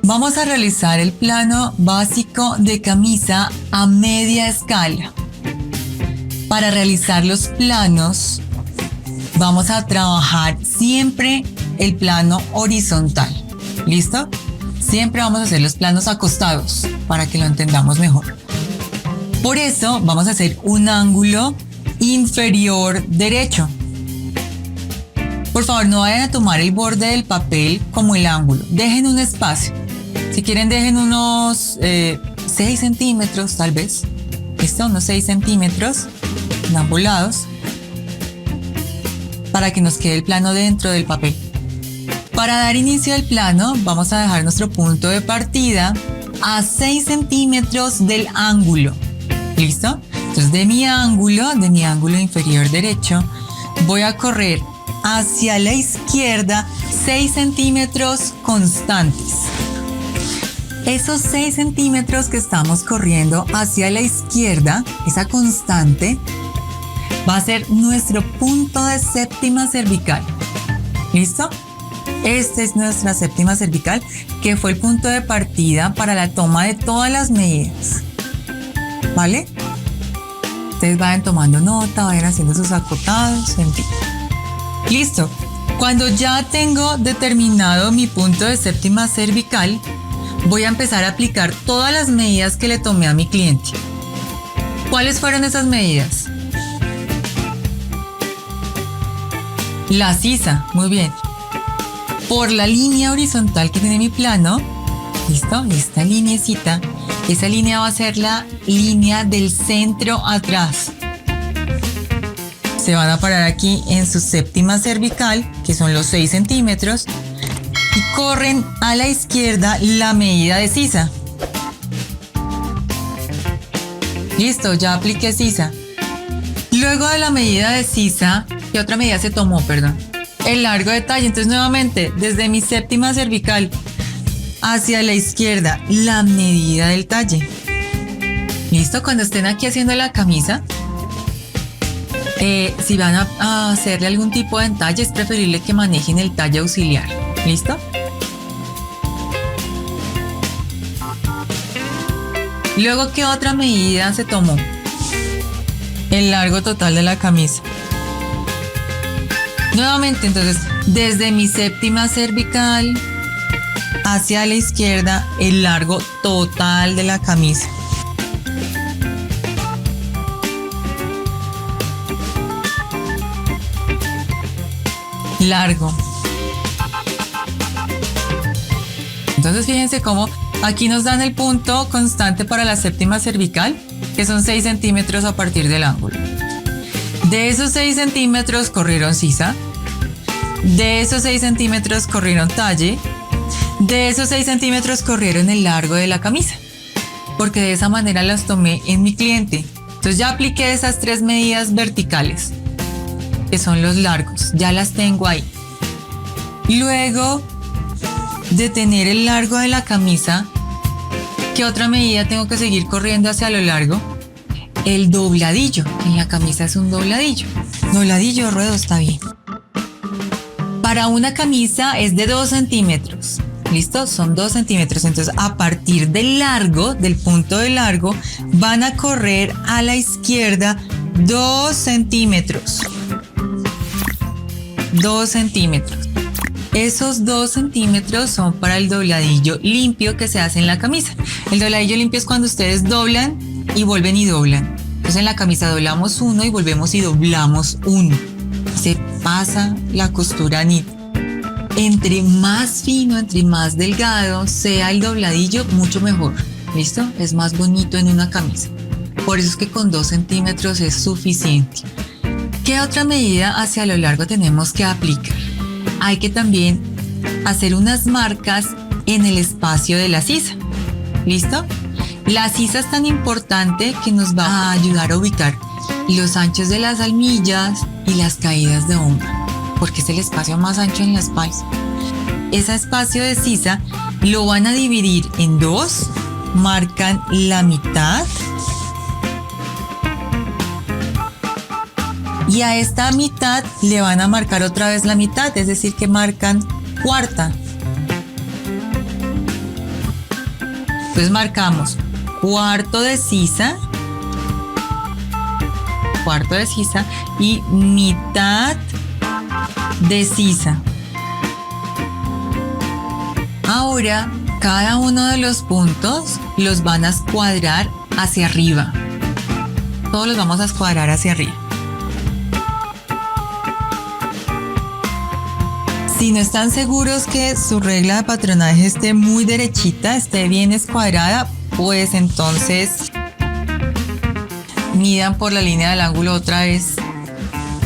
Vamos a realizar el plano básico de camisa a media escala. Para realizar los planos, vamos a trabajar siempre el plano horizontal. ¿Listo? Siempre vamos a hacer los planos acostados para que lo entendamos mejor. Por eso vamos a hacer un ángulo inferior derecho. Por favor, no vayan a tomar el borde del papel como el ángulo. Dejen un espacio. Si quieren, dejen unos 6 centímetros tal vez. ¿Listo? Unos 6 centímetros en ambos lados para que nos quede el plano dentro del papel. Para dar inicio al plano, vamos a dejar nuestro punto de partida a 6 centímetros del ángulo. ¿Listo? Entonces, de mi ángulo inferior derecho, voy a correr hacia la izquierda 6 centímetros constantes. Esos 6 centímetros que estamos corriendo hacia la izquierda, esa constante, va a ser nuestro punto de séptima cervical. ¿Listo? Esta es nuestra séptima cervical, que fue el punto de partida para la toma de todas las medidas. ¿Vale? Ustedes vayan tomando nota, vayan haciendo sus acotados, en fin. Listo. Cuando ya tengo determinado mi punto de séptima cervical, voy a empezar a aplicar todas las medidas que le tomé a mi cliente. ¿Cuáles fueron esas medidas? La sisa, muy bien. Por la línea horizontal que tiene mi plano, ¿listo? Esta lineecita, esa línea va a ser la línea del centro atrás. Se van a parar aquí en su séptima cervical, que son los 6 centímetros, y corren a la izquierda la medida de sisa. Listo, ya apliqué sisa. Luego de la medida de sisa, ¿qué otra medida se tomó? Perdón. El largo de talle. Entonces, nuevamente, desde mi séptima cervical hacia la izquierda, la medida del talle. Listo, cuando estén aquí haciendo la camisa, si van a hacerle algún tipo de entalle, es preferible que manejen el talle auxiliar. ¿Listo? Luego, ¿qué otra medida se tomó? El largo total de la camisa. Nuevamente, entonces, desde mi séptima cervical hacia la izquierda, el largo total de la camisa. Largo. Entonces, fíjense cómo aquí nos dan el punto constante para la séptima cervical, que son 6 centímetros a partir del ángulo. De esos 6 centímetros corrieron sisa. De esos 6 centímetros corrieron talle. De esos 6 centímetros corrieron el largo de la camisa, porque de esa manera las tomé en mi cliente. Entonces ya apliqué esas 3 medidas verticales, que son los largos. Ya las tengo ahí. Luego de tener el largo de la camisa, ¿qué otra medida tengo que seguir corriendo hacia lo largo? El dobladillo. En la camisa es un dobladillo. Dobladillo, ruedo, está bien. Para una camisa es de 2 centímetros. ¿Listo? Son 2 centímetros. Entonces, a partir del largo, del punto de largo, van a correr a la izquierda 2 centímetros. 2 centímetros. Esos 2 centímetros son para el dobladillo limpio que se hace en la camisa. El dobladillo limpio es cuando ustedes doblan y vuelven y doblan. Entonces en la camisa doblamos 1 y volvemos y doblamos 1. Se pasa la costura knit. Entre más fino, entre más delgado sea el dobladillo, mucho mejor. ¿Listo? Es más bonito en una camisa. Por eso es que con 2 centímetros es suficiente. ¿Qué otra medida hacia lo largo tenemos que aplicar? Hay que también hacer unas marcas en el espacio de la sisa. ¿Listo? La sisa es tan importante que nos va a ayudar a ubicar los anchos de las almillas y las caídas de hombro, porque es el espacio más ancho en la espalda. Ese espacio de sisa lo van a dividir en 2, marcan la mitad y a esta mitad le van a marcar otra vez la mitad, es decir que marcan cuarta. Entonces marcamos cuarto de sisa y mitad de sisa. Ahora, cada uno de los puntos los van a escuadrar hacia arriba. Todos los vamos a escuadrar hacia arriba. Si no están seguros que su regla de patronaje esté muy derechita, esté bien escuadrada, pues entonces midan por la línea del ángulo otra vez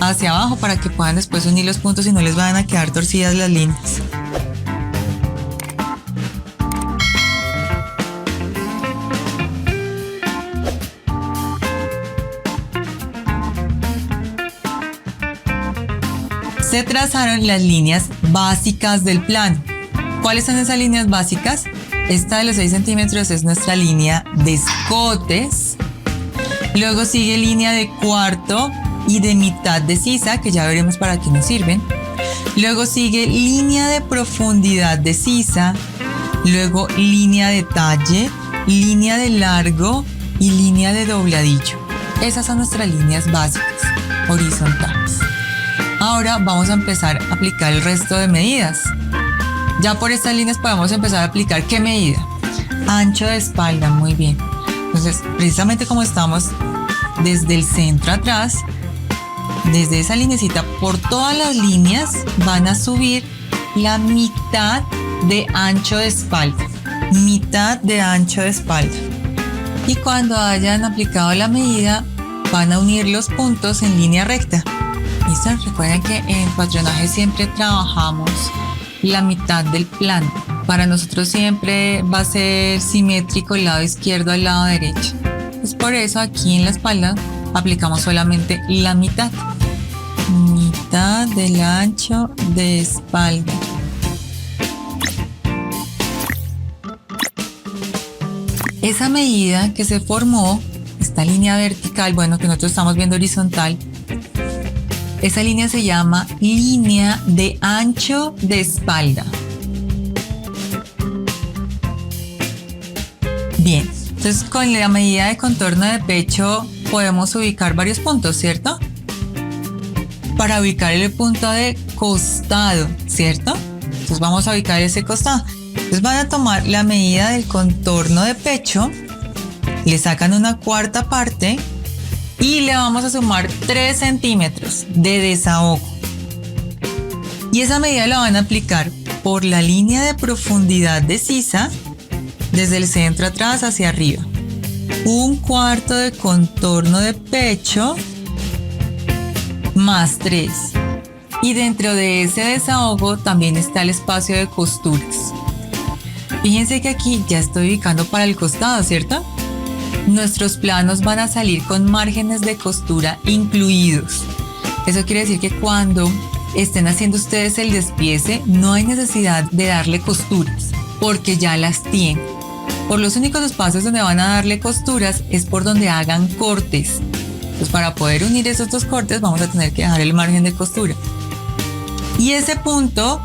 hacia abajo para que puedan después unir los puntos y no les vayan a quedar torcidas las líneas. Se trazaron las líneas básicas del plano. ¿Cuáles son esas líneas básicas? Esta de los 6 centímetros es nuestra línea de escotes. Luego sigue línea de cuarto y de mitad de sisa, que ya veremos para qué nos sirven. Luego sigue línea de profundidad de sisa. Luego línea de talle, línea de largo y línea de dobladillo. Esas son nuestras líneas básicas, horizontales. Ahora vamos a empezar a aplicar el resto de medidas. Ya por estas líneas podemos empezar a aplicar ¿qué medida? Ancho de espalda, muy bien. Entonces, precisamente como estamos desde el centro atrás, desde esa linecita por todas las líneas van a subir la mitad de ancho de espalda. Mitad de ancho de espalda. Y cuando hayan aplicado la medida, van a unir los puntos en línea recta. ¿Listo? Recuerden que en patronaje siempre trabajamos la mitad del plano. Para nosotros siempre va a ser simétrico el lado izquierdo al lado derecho. Es por eso aquí en la espalda aplicamos solamente la mitad. Mitad del ancho de espalda. Esa medida que se formó, esta línea vertical, bueno, que nosotros estamos viendo horizontal, esa línea se llama línea de ancho de espalda. Bien, entonces con la medida de contorno de pecho podemos ubicar varios puntos, ¿cierto? Para ubicar el punto de costado, ¿cierto? Entonces vamos a ubicar ese costado. Entonces van a tomar la medida del contorno de pecho, le sacan una cuarta parte y le vamos a sumar 3 centímetros de desahogo. Y esa medida la van a aplicar por la línea de profundidad de sisa, desde el centro atrás hacia arriba. Un cuarto de contorno de pecho más 3. Y dentro de ese desahogo también está el espacio de costuras. Fíjense que aquí ya estoy ubicando para el costado, ¿cierto? Nuestros planos van a salir con márgenes de costura incluidos. Eso quiere decir que cuando estén haciendo ustedes el despiece, no hay necesidad de darle costuras, porque ya las tienen. Por los únicos espacios donde van a darle costuras es por donde hagan cortes. Pues para poder unir esos dos cortes vamos a tener que dejar el margen de costura. Y ese punto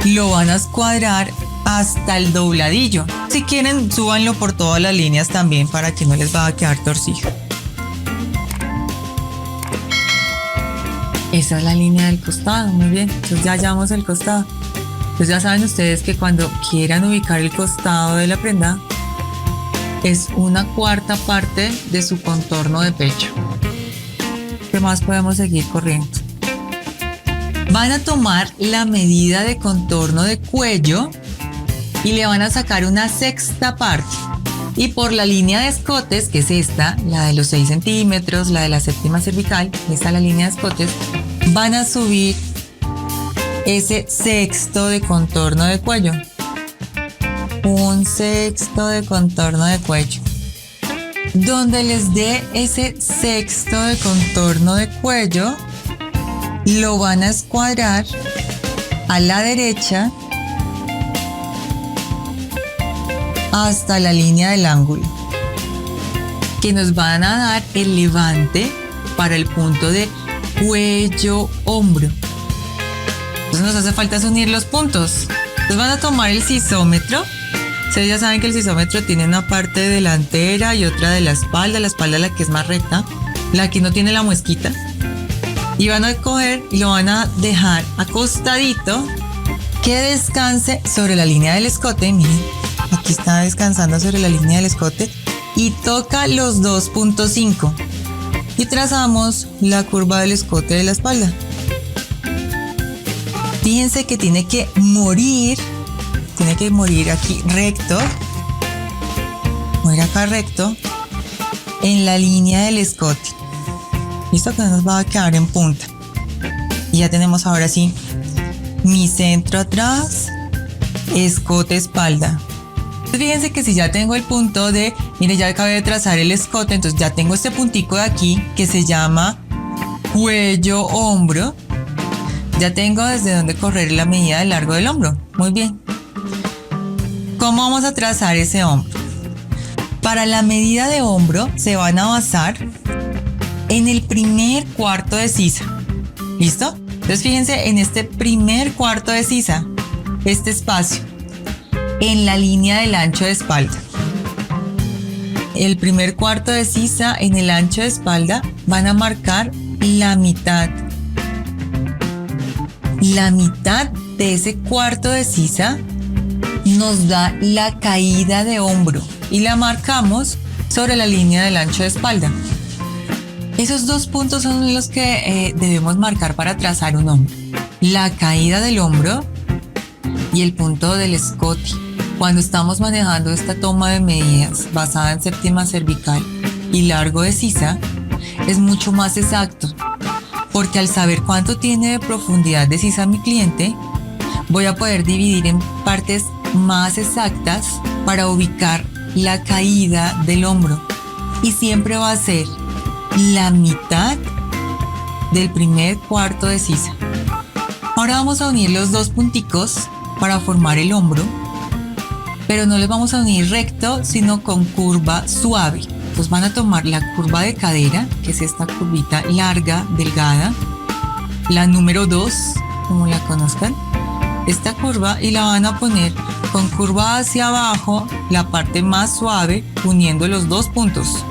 lo van a escuadrar hasta el dobladillo. Si quieren, súbanlo por todas las líneas también para que no les vaya a quedar torcido. Esa es la línea del costado, muy bien. Entonces ya hallamos el costado. Entonces ya saben ustedes que cuando quieran ubicar el costado de la prenda, es una cuarta parte de su contorno de pecho. ¿Qué más podemos seguir corriendo? Van a tomar la medida de contorno de cuello y le van a sacar una sexta parte. Y por la línea de escotes, que es esta, la de los 6 centímetros, la de la séptima cervical, esta es la línea de escotes, van a subir ese sexto de contorno de cuello. Un sexto de contorno de cuello. Donde les dé ese sexto de contorno de cuello, lo van a escuadrar a la derecha hasta la línea del ángulo, que nos van a dar el levante para el punto de cuello-hombro. Entonces nos hace falta unir los puntos. Entonces van a tomar el sisómetro Ustedes ya saben que el sisómetro tiene una parte delantera y otra de la espalda la que es más recta, la que no tiene la muesquita. Y van a coger y lo van a dejar acostadito que descanse sobre la línea del escote. Miren, aquí está descansando sobre la línea del escote y toca los 2.5 y trazamos la curva del escote de la espalda. Fíjense que tiene que morir aquí recto, morir acá recto en la línea del escote. Listo, que no nos va a quedar en punta. Y ya tenemos ahora sí mi centro atrás, escote, espalda. Entonces fíjense que si ya tengo el punto de, mire, ya acabé de trazar el escote, entonces ya tengo este puntico de aquí que se llama cuello, hombro. Ya tengo desde donde correr la medida del largo del hombro. Muy bien. ¿Cómo vamos a trazar ese hombro? Para la medida de hombro se van a basar en el primer cuarto de sisa. ¿Listo? Entonces fíjense en este primer cuarto de sisa, este espacio, en la línea del ancho de espalda. El primer cuarto de sisa en el ancho de espalda van a marcar la mitad. La mitad de ese cuarto de sisa nos da la caída de hombro y la marcamos sobre la línea del ancho de espalda. Esos dos puntos son los que debemos marcar para trazar un hombro. La caída del hombro y el punto del escote. Cuando estamos manejando esta toma de medidas basada en séptima cervical y largo de sisa, es mucho más exacto, porque al saber cuánto tiene de profundidad de sisa mi cliente, voy a poder dividir en partes más exactas para ubicar la caída del hombro. Y siempre va a ser la mitad del primer cuarto de sisa. Ahora vamos a unir los dos punticos para formar el hombro, pero no los vamos a unir recto, sino con curva suave. Entonces van a tomar la curva de cadera, que es esta curvita larga, delgada, la número 2, como la conozcan, esta curva, y la van a poner con curva hacia abajo, la parte más suave, uniendo los dos puntos.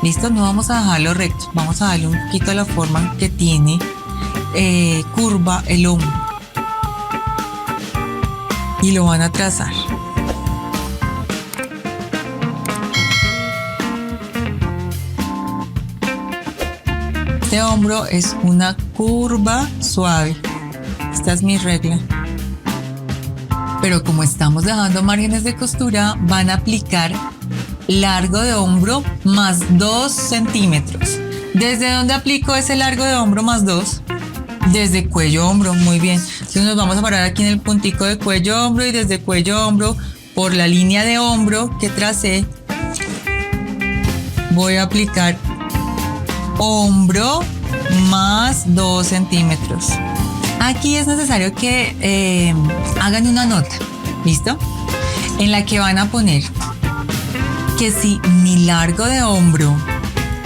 Listo, no vamos a dejarlo recto, vamos a darle un poquito a la forma que tiene curva el hombro. Y lo van a trazar. Este hombro es una curva suave. Esta es mi regla. Pero como estamos dejando márgenes de costura, van a aplicar largo de hombro más 2 centímetros. ¿Desde dónde aplico ese largo de hombro más 2? Desde cuello hombro, muy bien. Entonces nos vamos a parar aquí en el puntico de cuello hombro y desde cuello hombro, por la línea de hombro que tracé, voy a aplicar hombro más 2 centímetros. Aquí es necesario que hagan una nota, ¿listo? En la que van a poner que si mi largo de hombro,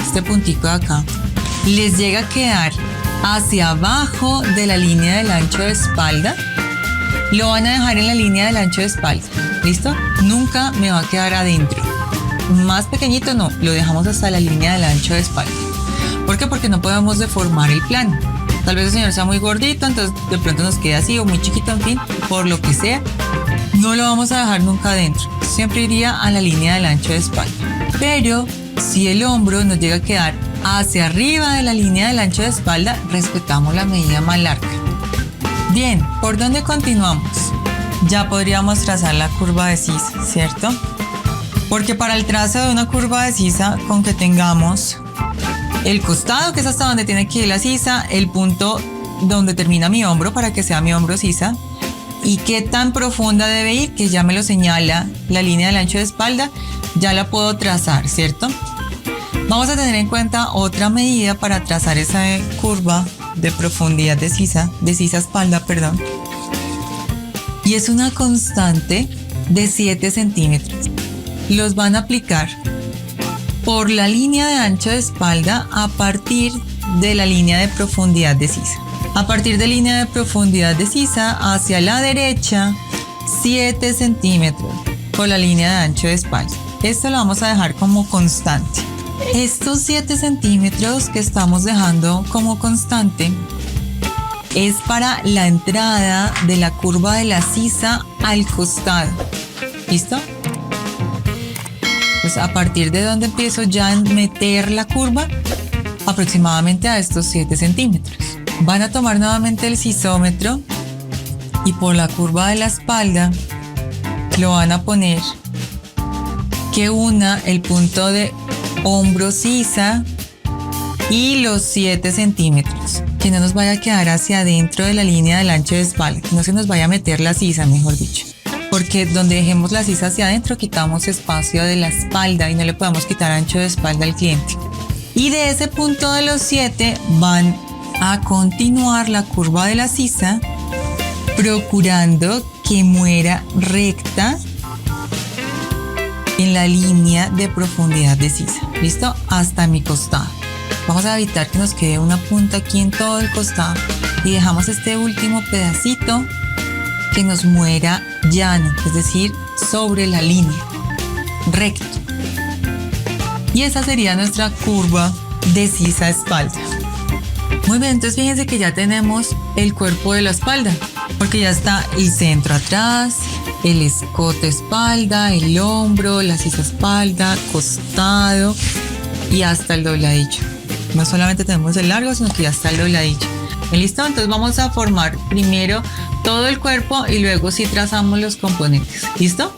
este puntico de acá, les llega a quedar hacia abajo de la línea del ancho de espalda, lo van a dejar en la línea del ancho de espalda. ¿Listo? Nunca me va a quedar adentro. Más pequeñito no, lo dejamos hasta la línea del ancho de espalda. ¿Por qué? Porque no podemos deformar el plano. Tal vez el señor sea muy gordito, entonces de pronto nos queda así, o muy chiquito, en fin, por lo que sea, no lo vamos a dejar nunca adentro. Siempre iría a la línea del ancho de espalda. Pero si el hombro nos llega a quedar hacia arriba de la línea del ancho de espalda, respetamos la medida más larga. Bien, ¿por dónde continuamos? Ya podríamos trazar la curva de sisa, ¿cierto? Porque para el trazo de una curva de sisa, con que tengamos el costado, que es hasta donde tiene que ir la sisa, el punto donde termina mi hombro para que sea mi hombro sisa, y qué tan profunda debe ir, que ya me lo señala la línea del ancho de espalda, ya la puedo trazar, ¿cierto? Vamos a tener en cuenta otra medida para trazar esa curva de profundidad de sisa espalda, perdón. Y es una constante de 7 centímetros. Los van a aplicar por la línea de ancho de espalda a partir de la línea de profundidad de sisa. A partir de línea de profundidad de sisa hacia la derecha 7 centímetros por la línea de ancho de espalda. Esto lo vamos a dejar como constante. Estos 7 centímetros que estamos dejando como constante es para la entrada de la curva de la sisa al costado. ¿Listo? Pues a partir de donde empiezo ya a meter la curva, aproximadamente a estos 7 centímetros. Van a tomar nuevamente el sisómetro y por la curva de la espalda lo van a poner que una el punto de hombro sisa y los 7 centímetros. Que no nos vaya a quedar hacia adentro de la línea del ancho de espalda, que no se nos vaya a meter la sisa, mejor dicho. Porque donde dejemos la sisa hacia adentro quitamos espacio de la espalda y no le podemos quitar ancho de espalda al cliente. Y de ese punto de los 7 van a continuar la curva de la sisa, procurando que muera recta en la línea de profundidad de sisa. ¿Listo? Hasta mi costado. Vamos a evitar que nos quede una punta aquí en todo el costado y dejamos este último pedacito que nos muera llano, es decir, sobre la línea, recto. Y esa sería nuestra curva de sisa espalda. Muy bien, entonces fíjense que ya tenemos el cuerpo de la espalda, porque ya está el centro atrás, el escote espalda, el hombro, la sisa espalda, costado y hasta el dobladillo. No solamente tenemos el largo, sino que ya está el dobladillo. ¿Listo? Entonces vamos a formar primero todo el cuerpo y luego sí trazamos los componentes. ¿Listo?